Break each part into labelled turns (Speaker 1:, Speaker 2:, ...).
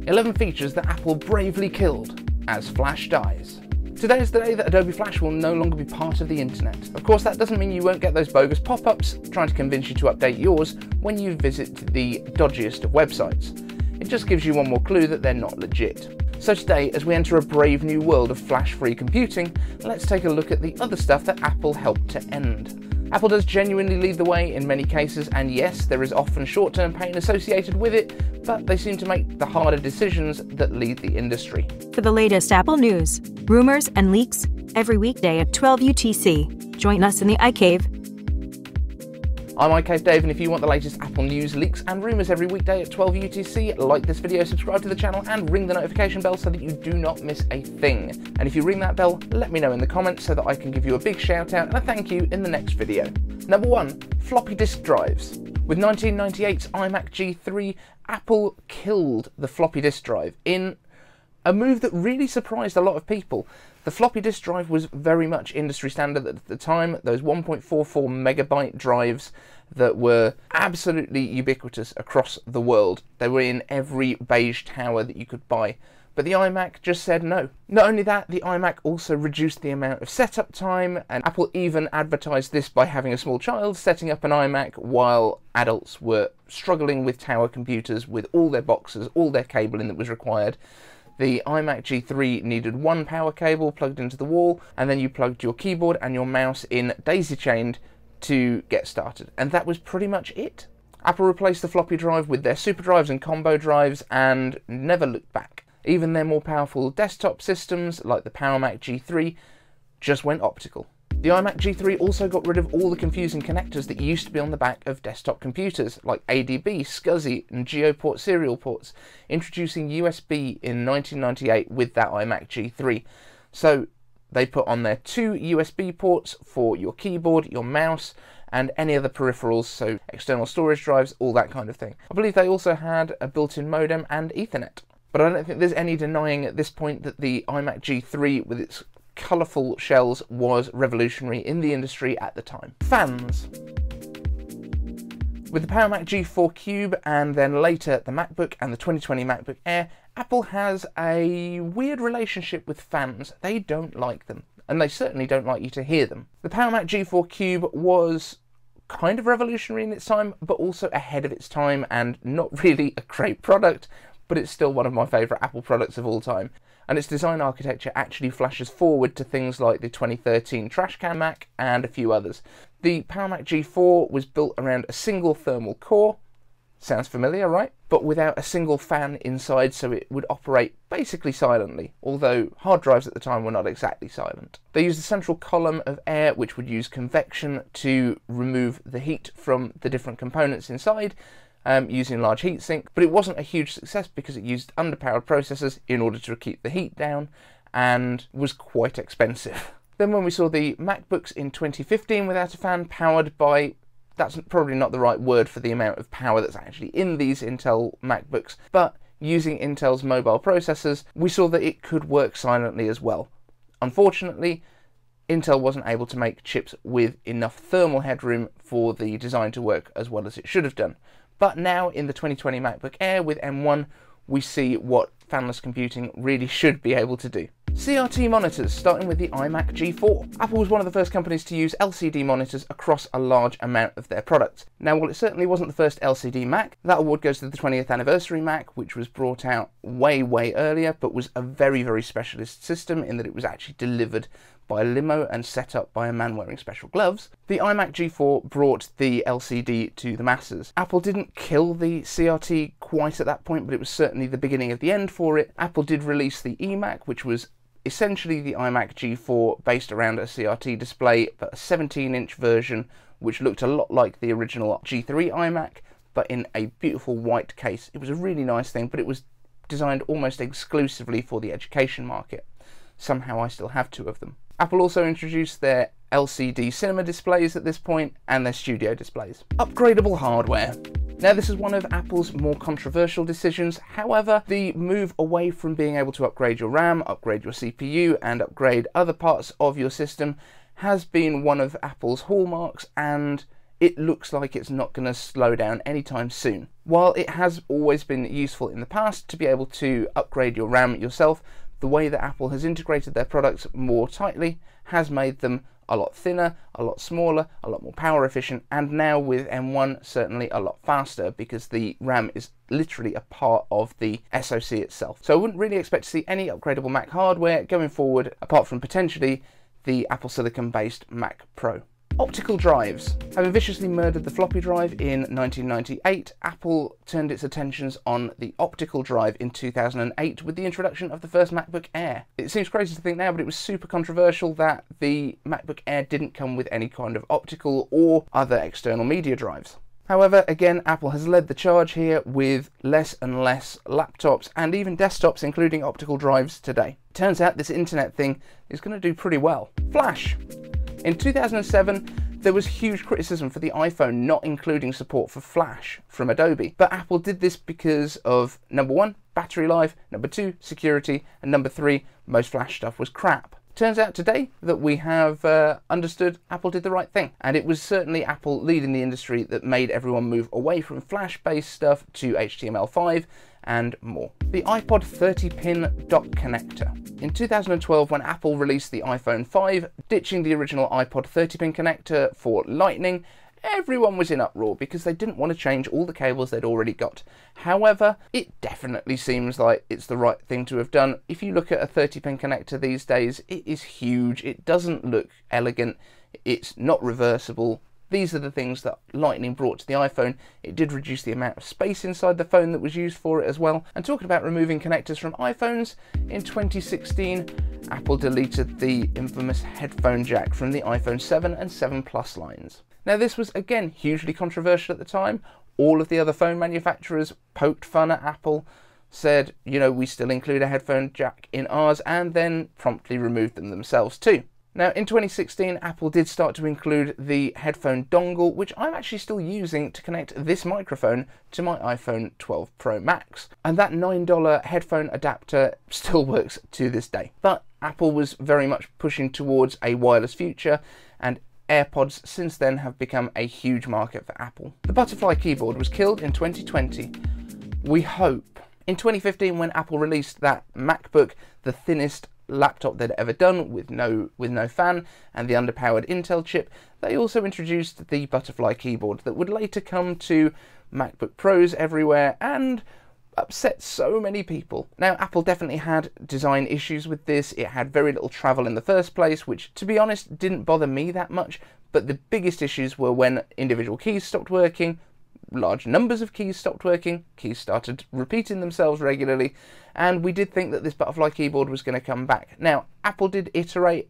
Speaker 1: 11 features that Apple bravely killed as Flash dies. Today is the day that Adobe FLASH will no longer be part of the internet. Of course, that doesn't mean you won't get those bogus pop-ups trying to convince you to update yours when you visit the dodgiest of websites. It just gives you one more clue that they're not legit. So today, as we enter a brave new world of flash-free computing, let's take a look at the other stuff that Apple helped to end. Apple does genuinely lead the way in many cases, and yes, there is often short-term pain associated with it, but they seem to make the harder decisions that lead the industry.
Speaker 2: For the latest Apple news, rumors, and leaks, every weekday at 12 UTC. Join us in the iCave.
Speaker 1: I'm iCave Dave, and if you want the latest Apple news, leaks and rumours every weekday at 12 UTC, like this video, subscribe to the channel and ring the notification bell so that you do not miss a thing. And if you ring that bell, let me know in the comments so that I can give you a big shout out and a thank you in the next video. Number 1. Floppy disk drives. With 1998's iMac G3, Apple killed the floppy disk drive in a move that really surprised a lot of people. The floppy disk drive was very much industry standard at the time, those 1.44 megabyte drives that were absolutely ubiquitous across the world. They were in every beige tower that you could buy. But the iMac just said no. Not only that, the iMac also reduced the amount of setup time, and Apple even advertised this by having a small child setting up an iMac while adults were struggling with tower computers with all their boxes, all their cabling that was required. The iMac G3 needed one power cable plugged into the wall, and then you plugged your keyboard and your mouse in daisy-chained to get started. And that was pretty much it. Apple replaced the floppy drive with their SuperDrives and combo drives and never looked back. Even their more powerful desktop systems, like the PowerMac G3, just went optical. The iMac G3 also got rid of all the confusing connectors that used to be on the back of desktop computers, like ADB, SCSI and GeoPort Serial ports, introducing USB in 1998 with that iMac G3. So they put on there 2 USB ports for your keyboard, your mouse, and any other peripherals, so external storage drives, all that kind of thing. I believe they also had a built-in modem and Ethernet. But I don't think there's any denying at this point that the iMac G3 with its colourful shells was revolutionary in the industry at the time. Fans. With the PowerMac G4 Cube and then later the MacBook and the 2020 MacBook Air, Apple has a weird relationship with fans. They don't like them, and they certainly don't like you to hear them. The PowerMac G4 Cube was kind of revolutionary in its time, but also ahead of its time and not really a great product, but it's still one of my favourite Apple products of all time. And its design architecture actually flashes forward to things like the 2013 Trashcan Mac and a few others. The PowerMac G4 was built around a single thermal core, sounds familiar, right? But without a single fan inside, so it would operate basically silently, although hard drives at the time were not exactly silent. They used a central column of air which would use convection to remove the heat from the different components inside, using large heatsink, but it wasn't a huge success because it used underpowered processors in order to keep the heat down and was quite expensive. Then when we saw the MacBooks in 2015 without a fan, powered by, that's probably not the right word for the amount of power that's actually in these Intel MacBooks, but using Intel's mobile processors, we saw that it could work silently as well. Unfortunately, Intel wasn't able to make chips with enough thermal headroom for the design to work as well as it should have done. But now in the 2020 MacBook Air with M1, we see what fanless computing really should be able to do. CRT monitors, starting with the iMac G4. Apple was one of the first companies to use LCD monitors across a large amount of their products. Now, while it certainly wasn't the first LCD Mac, that award goes to the 20th anniversary Mac, which was brought out way earlier, but was a very specialist system in that it was actually delivered by a limo and set up by a man wearing special gloves. The iMac G4 brought the LCD to the masses. Apple didn't kill the CRT quite at that point, but it was certainly the beginning of the end for it. Apple did release the eMac, which was essentially the iMac G4 based around a CRT display, but a 17-inch version which looked a lot like the original G3 iMac, but in a beautiful white case. It was a really nice thing, but it was designed almost exclusively for the education market. Somehow I still have 2 of them. Apple also introduced their LCD cinema displays at this point and their studio displays. Upgradable hardware. Now, this is one of Apple's more controversial decisions. However, the move away from being able to upgrade your RAM, upgrade your CPU, and upgrade other parts of your system has been one of Apple's hallmarks, and it looks like it's not going to slow down anytime soon. While it has always been useful in the past to be able to upgrade your RAM yourself, the way that Apple has integrated their products more tightly has made them a lot thinner, a lot smaller, a lot more power efficient, and now with M1 certainly a lot faster, because the RAM is literally a part of the SoC itself. So I wouldn't really expect to see any upgradable Mac hardware going forward, apart from potentially the Apple Silicon based Mac Pro. Optical drives. Having viciously murdered the floppy drive in 1998, Apple turned its attentions on the optical drive in 2008 with the introduction of the first MacBook Air. It seems crazy to think now, but it was super controversial that the MacBook Air didn't come with any kind of optical or other external media drives. However, again, Apple has led the charge here with less and less laptops and even desktops including optical drives today. Turns out this internet thing is going to do pretty well. Flash. In 2007, there was huge criticism for the iPhone not including support for Flash from Adobe, but Apple did this because of number 1, battery life, number 2, security, and number 3, most Flash stuff was crap. Turns out today that we have understood Apple did the right thing, and it was certainly Apple leading the industry that made everyone move away from Flash-based stuff to HTML5 and more. The iPod 30-pin dock connector. In 2012, when Apple released the iPhone 5, ditching the original iPod 30-pin connector for Lightning, everyone was in uproar because they didn't want to change all the cables they'd already got. However, it definitely seems like it's the right thing to have done. If you look at a 30-pin connector these days, it is huge, it doesn't look elegant, it's not reversible. These are the things that Lightning brought to the iPhone. It did reduce the amount of space inside the phone that was used for it as well. And talking about removing connectors from iPhones, in 2016, Apple deleted the infamous Headphone Jack from the iPhone 7 and 7 Plus lines. Now this was again hugely controversial at the time. All of the other phone manufacturers poked fun at Apple, said, you know, we still include a headphone jack in ours, and then promptly removed them themselves too. Now in 2016, Apple did start to include the headphone dongle, which I'm actually still using to connect this microphone to my iPhone 12 Pro Max. And that $9 headphone adapter still works to this day. But Apple was very much pushing towards a wireless future, and AirPods since then have become a huge market for Apple. The butterfly keyboard was killed in 2020. We hope. In 2015, when Apple released that MacBook, the thinnest laptop they'd ever done with no fan and the underpowered Intel chip, they also introduced the butterfly keyboard that would later come to MacBook Pros everywhere and upset so many people. Now Apple definitely had design issues with this. It had very little travel in the first place, which to be honest didn't bother me that much, but the biggest issues were when individual keys stopped working, large numbers of keys stopped working, keys started repeating themselves regularly, and we did think that this butterfly keyboard was going to come back. Now, Apple did iterate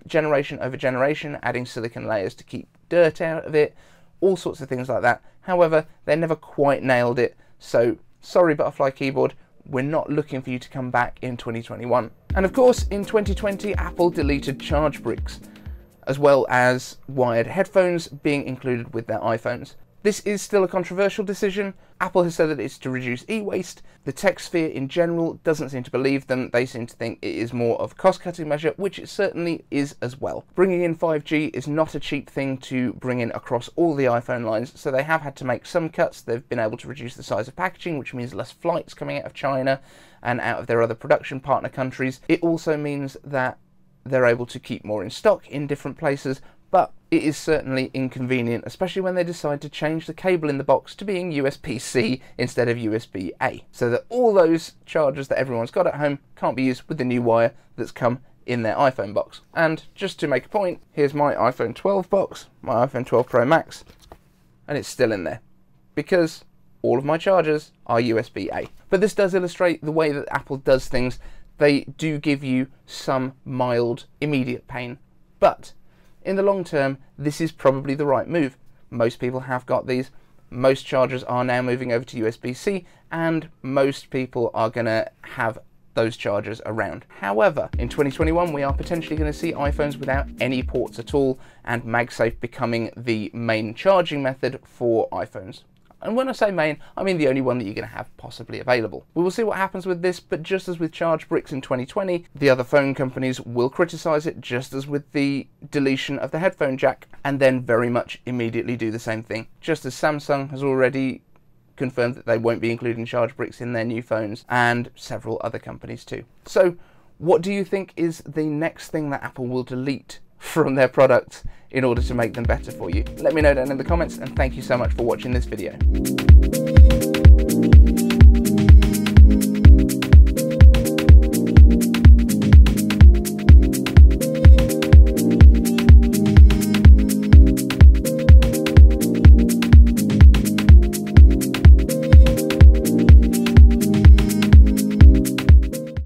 Speaker 1: generation over generation, adding silicon layers to keep dirt out of it, all sorts of things like that. However, they never quite nailed it, so sorry butterfly keyboard, we're not looking for you to come back in 2021. And of course, in 2020, Apple deleted charge bricks, as well as wired headphones being included with their iPhones. This is still a controversial decision. Apple has said that it's to reduce e-waste. The tech sphere in general doesn't seem to believe them. They seem to think it is more of a cost-cutting measure, which it certainly is as well. Bringing in 5G is not a cheap thing to bring in across all the iPhone lines, so they have had to make some cuts. They've been able to reduce the size of packaging, which means less flights coming out of China and out of their other production partner countries. It also means that they're able to keep more in stock in different places, but it is certainly inconvenient, especially when they decide to change the cable in the box to being USB-C instead of USB-A, so that all those chargers that everyone's got at home can't be used with the new wire that's come in their iPhone box. And just to make a point, here's my iPhone 12 box, my iPhone 12 Pro Max, and it's still in there, because all of my chargers are USB-A. But this does illustrate the way that Apple does things. They do give you some mild, immediate pain, but in the long term, this is probably the right move. Most people have got these. Most chargers are now moving over to USB-C, and most people are going to have those chargers around. However, in 2021, we are potentially going to see iPhones without any ports at all, and MagSafe becoming the main charging method for iPhones. And when I say main, I mean the only one that you're going to have possibly available. We will see what happens with this, but just as with charge bricks in 2020, the other phone companies will criticise it, just as with the deletion of the headphone jack, and then very much immediately do the same thing. Just as Samsung has already confirmed that they won't be including charge bricks in their new phones, and several other companies too. So what do you think is the next thing that Apple will delete from their products in order to make them better for you? Let me know down in the comments, and thank you so much for watching this video.